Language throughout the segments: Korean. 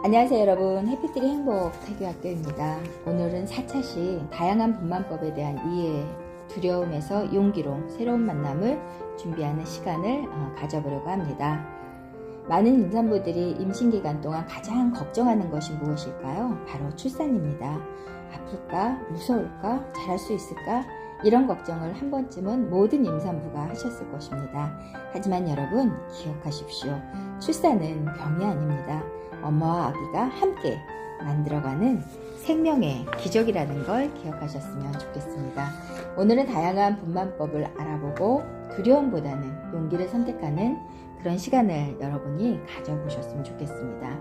안녕하세요 여러분, 해피트리 행복 태교학교입니다. 오늘은 4차시 다양한 분만법에 대한 이해, 두려움에서 용기로 새로운 만남을 준비하는 시간을 가져보려고 합니다. 많은 임산부들이 임신기간 동안 가장 걱정하는 것이 무엇일까요? 바로 출산입니다. 아플까? 무서울까? 잘할 수 있을까? 이런 걱정을 한 번쯤은 모든 임산부가 하셨을 것입니다. 하지만 여러분 기억하십시오. 출산은 병이 아닙니다. 엄마와 아기가 함께 만들어가는 생명의 기적이라는 걸 기억하셨으면 좋겠습니다. 오늘은 다양한 분만법을 알아보고 두려움보다는 용기를 선택하는 그런 시간을 여러분이 가져보셨으면 좋겠습니다.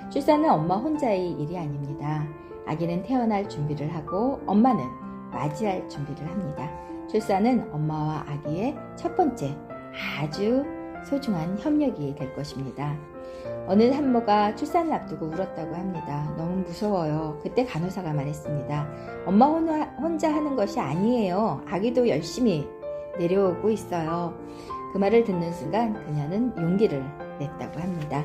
출산은 엄마 혼자의 일이 아닙니다. 아기는 태어날 준비를 하고 엄마는 맞이할 준비를 합니다. 출산은 엄마와 아기의 첫 번째 아주 소중한 협력이 될 것입니다. 어느 산모가 출산을 앞두고 울었다고 합니다. 너무 무서워요. 그때 간호사가 말했습니다. 엄마 혼자 하는 것이 아니에요. 아기도 열심히 내려오고 있어요. 그 말을 듣는 순간 그녀는 용기를 냈다고 합니다.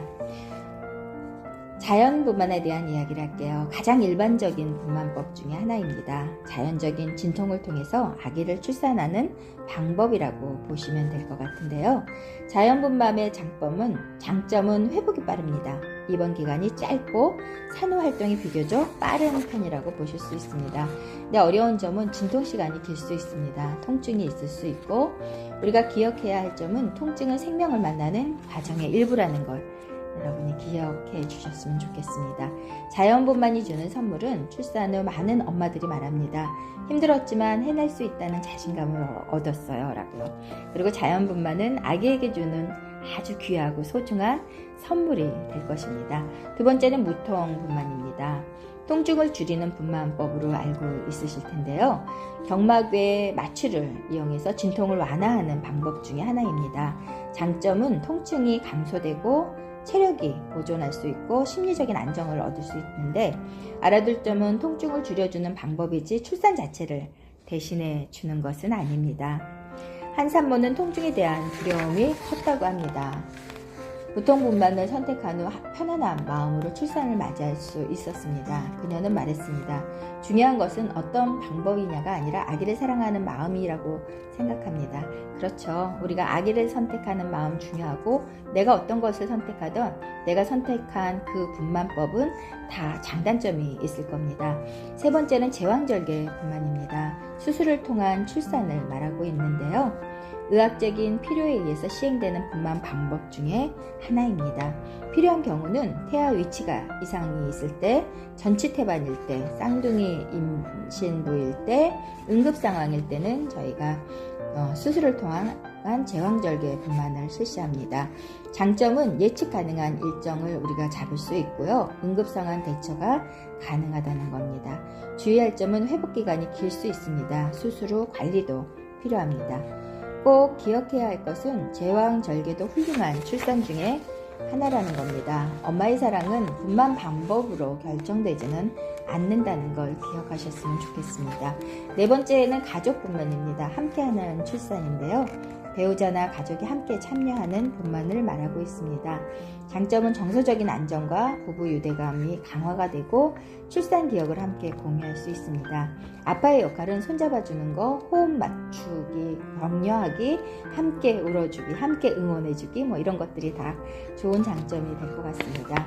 자연분만에 대한 이야기를 할게요. 가장 일반적인 분만법 중에 하나입니다. 자연적인 진통을 통해서 아기를 출산하는 방법이라고 보시면 될 것 같은데요. 자연분만의 장점은 회복이 빠릅니다. 입원 기간이 짧고 산후활동이 비교적 빠른 편이라고 보실 수 있습니다. 근데 어려운 점은 진통 시간이 길 수 있습니다. 통증이 있을 수 있고 우리가 기억해야 할 점은 통증은 생명을 만나는 과정의 일부라는 걸 여러분이 기억해 주셨으면 좋겠습니다. 자연분만이 주는 선물은 출산 후 많은 엄마들이 말합니다. 힘들었지만 해낼 수 있다는 자신감을 얻었어요 라고요. 그리고 자연분만은 아기에게 주는 아주 귀하고 소중한 선물이 될 것입니다. 두 번째는 무통분만입니다. 통증을 줄이는 분만법으로 알고 있으실 텐데요. 경막외 마취를 이용해서 진통을 완화하는 방법 중에 하나입니다. 장점은 통증이 감소되고 체력이 보존할 수 있고 심리적인 안정을 얻을 수 있는데 알아둘 점은 통증을 줄여주는 방법이지 출산 자체를 대신해 주는 것은 아닙니다. 한 산모는 통증에 대한 두려움이 컸다고 합니다. 무통분만을 선택한 후 편안한 마음으로 출산을 맞이할 수 있었습니다. 그녀는 말했습니다. 중요한 것은 어떤 방법이냐가 아니라 아기를 사랑하는 마음이라고 생각합니다. 그렇죠. 우리가 아기를 선택하는 마음 중요하고 내가 어떤 것을 선택하든 내가 선택한 그 분만법은 다 장단점이 있을 겁니다. 세 번째는 제왕절개 분만입니다. 수술을 통한 출산을 말하고 있는데요. 의학적인 필요에 의해서 시행되는 분만 방법 중에 하나입니다. 필요한 경우는 태아 위치가 이상이 있을 때, 전치태반일 때, 쌍둥이 임신부일 때, 응급 상황일 때는 저희가 수술을 통한 제왕절개 분만을 실시합니다. 장점은 예측 가능한 일정을 우리가 잡을 수 있고요. 응급 상황 대처가 가능하다는 겁니다. 주의할 점은 회복 기간이 길 수 있습니다. 수술 후 관리도 필요합니다. 꼭 기억해야 할 것은 제왕절개도 훌륭한 출산 중에 하나라는 겁니다. 엄마의 사랑은 분만 방법으로 결정되지는 않는다는 걸 기억하셨으면 좋겠습니다. 네 번째는 가족분만입니다. 함께하는 출산인데요. 배우자나 가족이 함께 참여하는 분만을 말하고 있습니다. 장점은 정서적인 안정과 부부 유대감이 강화가 되고 출산 기억을 함께 공유할 수 있습니다. 아빠의 역할은 손잡아주는 거, 호흡 맞추기, 격려하기, 함께 울어주기, 함께 응원해주기 이런 것들이 다 좋은 장점이 될 것 같습니다.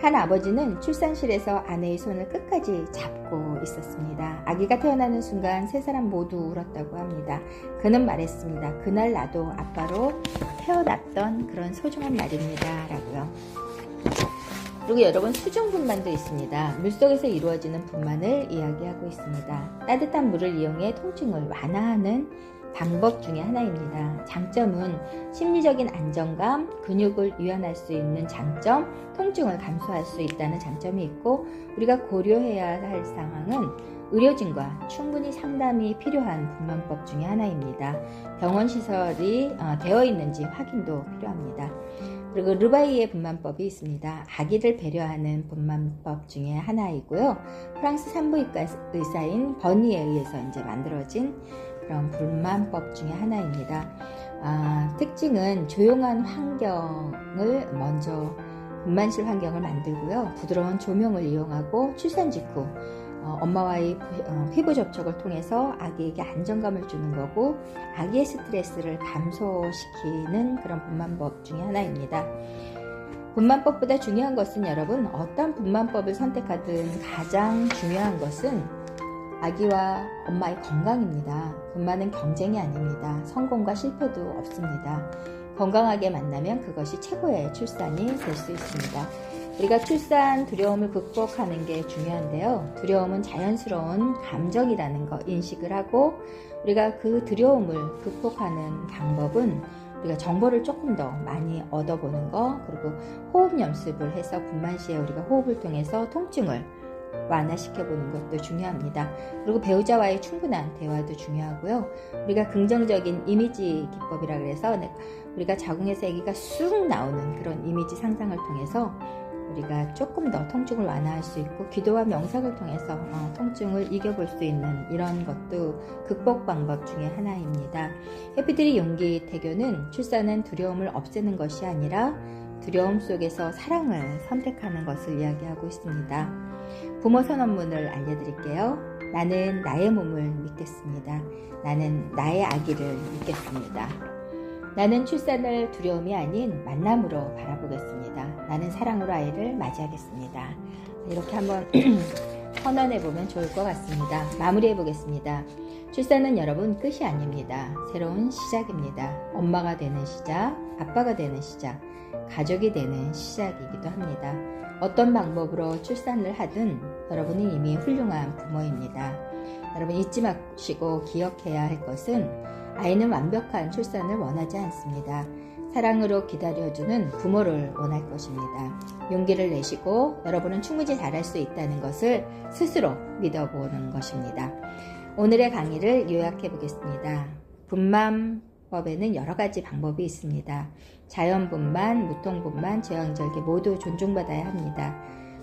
한 아버지는 출산실에서 아내의 손을 끝까지 잡고 있었습니다. 아기가 태어나는 순간 세 사람 모두 울었다고 합니다. 그는 말했습니다. 그날 나도 아빠로 태어났던 그런 소중한 날입니다 라고요. 그리고 여러분 수중분만도 있습니다. 물속에서 이루어지는 분만을 이야기하고 있습니다. 따뜻한 물을 이용해 통증을 완화하는 방법 중에 하나입니다. 장점은 심리적인 안정감, 근육을 유연할 수 있는 장점, 통증을 감소할 수 있다는 장점이 있고 우리가 고려해야 할 상황은 의료진과 충분히 상담이 필요한 분만법 중에 하나입니다. 병원 시설이 되어 있는지 확인도 필요합니다. 그리고 르바이의 분만법이 있습니다. 아기를 배려하는 분만법 중에 하나이고요. 프랑스 산부인과 의사인 버니에 의해서 이제 만들어진 그런 분만법 중에 하나입니다. 특징은 조용한 환경을 먼저 분만실 환경을 만들고요. 부드러운 조명을 이용하고 출산 직후 엄마와의 피부 접촉을 통해서 아기에게 안정감을 주는 거고 아기의 스트레스를 감소시키는 그런 분만법 중에 하나입니다. 분만법보다 중요한 것은 여러분 어떤 분만법을 선택하든 가장 중요한 것은 아기와 엄마의 건강입니다. 분만은 경쟁이 아닙니다. 성공과 실패도 없습니다. 건강하게 만나면 그것이 최고의 출산이 될 수 있습니다. 우리가 출산 두려움을 극복하는 게 중요한데요. 두려움은 자연스러운 감정이라는 거 인식을 하고 우리가 그 두려움을 극복하는 방법은 우리가 정보를 조금 더 많이 얻어보는 거, 그리고 호흡 연습을 해서 분만 시에 우리가 호흡을 통해서 통증을 완화시켜보는 것도 중요합니다. 그리고 배우자와의 충분한 대화도 중요하고요. 우리가 긍정적인 이미지 기법이라 그래서 우리가 자궁에서 아기가 쑥 나오는 그런 이미지 상상을 통해서 우리가 조금 더 통증을 완화할 수 있고 기도와 명상을 통해서 통증을 이겨볼 수 있는 이런 것도 극복 방법 중에 하나입니다. 해피트리 용기 태교는 출산은 두려움을 없애는 것이 아니라 두려움 속에서 사랑을 선택하는 것을 이야기하고 있습니다. 부모 선언문을 알려드릴게요. 나는 나의 몸을 믿겠습니다. 나는 나의 아기를 믿겠습니다. 나는 출산을 두려움이 아닌 만남으로 바라보겠습니다. 나는 사랑으로 아이를 맞이하겠습니다. 이렇게 한번 선언해보면 좋을 것 같습니다. 마무리해보겠습니다. 출산은 여러분 끝이 아닙니다. 새로운 시작입니다. 엄마가 되는 시작, 아빠가 되는 시작, 가족이 되는 시작이기도 합니다. 어떤 방법으로 출산을 하든 여러분은 이미 훌륭한 부모입니다. 여러분 잊지 마시고 기억해야 할 것은 아이는 완벽한 출산을 원하지 않습니다. 사랑으로 기다려주는 부모를 원할 것입니다. 용기를 내시고 여러분은 충분히 잘할 수 있다는 것을 스스로 믿어보는 것입니다. 오늘의 강의를 요약해 보겠습니다. 분만법에는 여러 가지 방법이 있습니다. 자연분만, 무통분만, 제왕절개 모두 존중받아야 합니다.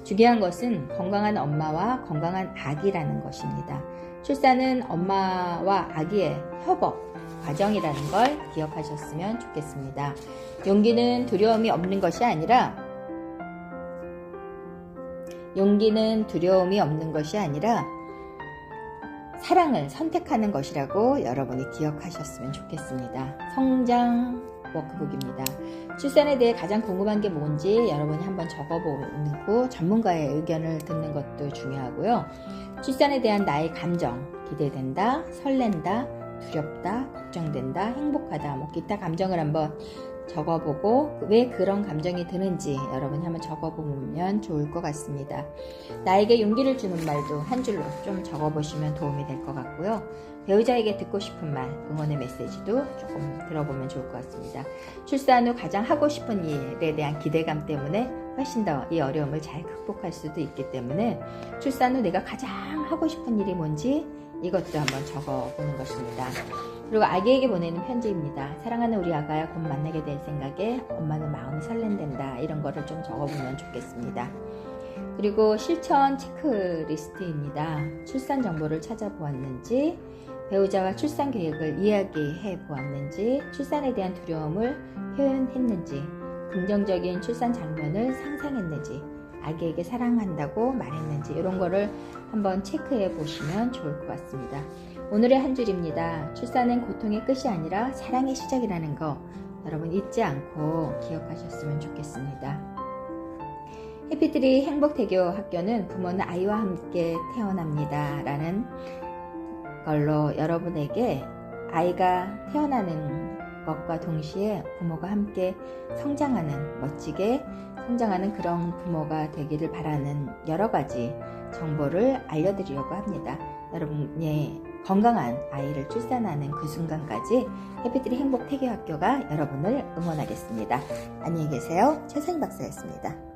중요한 것은 건강한 엄마와 건강한 아기라는 것입니다. 출산은 엄마와 아기의 협업 과정이라는 걸 기억하셨으면 좋겠습니다. 용기는 두려움이 없는 것이 아니라 사랑을 선택하는 것이라고 여러분이 기억하셨으면 좋겠습니다. 성장 워크북입니다. 출산에 대해 가장 궁금한 게 뭔지 여러분이 한번 적어보고 전문가의 의견을 듣는 것도 중요하고요. 출산에 대한 나의 감정, 기대된다, 설렌다, 두렵다, 걱정된다, 행복하다, 기타 감정을 한번 적어보고 왜 그런 감정이 드는지 여러분이 한번 적어보면 좋을 것 같습니다. 나에게 용기를 주는 말도 한 줄로 좀 적어보시면 도움이 될 것 같고요. 배우자에게 듣고 싶은 말, 응원의 메시지도 조금 들어보면 좋을 것 같습니다. 출산 후 가장 하고 싶은 일에 대한 기대감 때문에 훨씬 더 이 어려움을 잘 극복할 수도 있기 때문에 출산 후 내가 가장 하고 싶은 일이 뭔지 이것도 한번 적어보는 것입니다. 그리고 아기에게 보내는 편지입니다. 사랑하는 우리 아가야 곧 만나게 될 생각에 엄마는 마음이 설렌댄다. 이런 거를 좀 적어보면 좋겠습니다. 그리고 실천 체크리스트입니다. 출산 정보를 찾아보았는지, 배우자와 출산 계획을 이야기해 보았는지, 출산에 대한 두려움을 표현했는지, 긍정적인 출산 장면을 상상했는지, 아기에게 사랑한다고 말했는지 이런 거를 한번 체크해 보시면 좋을 것 같습니다. 오늘의 한 줄입니다. 출산은 고통의 끝이 아니라 사랑의 시작이라는 거 여러분 잊지 않고 기억하셨으면 좋겠습니다. 해피트리 행복태교 학교는 부모는 아이와 함께 태어납니다 라는 걸로 여러분에게 아이가 태어나는 것과 동시에 부모가 함께 성장하는, 멋지게 성장하는 그런 부모가 되기를 바라는 여러 가지 정보를 알려드리려고 합니다. 여러분의 건강한 아이를 출산하는 그 순간까지 해피트리 행복태교학교가 여러분을 응원하겠습니다. 안녕히 계세요. 최선희 박사였습니다.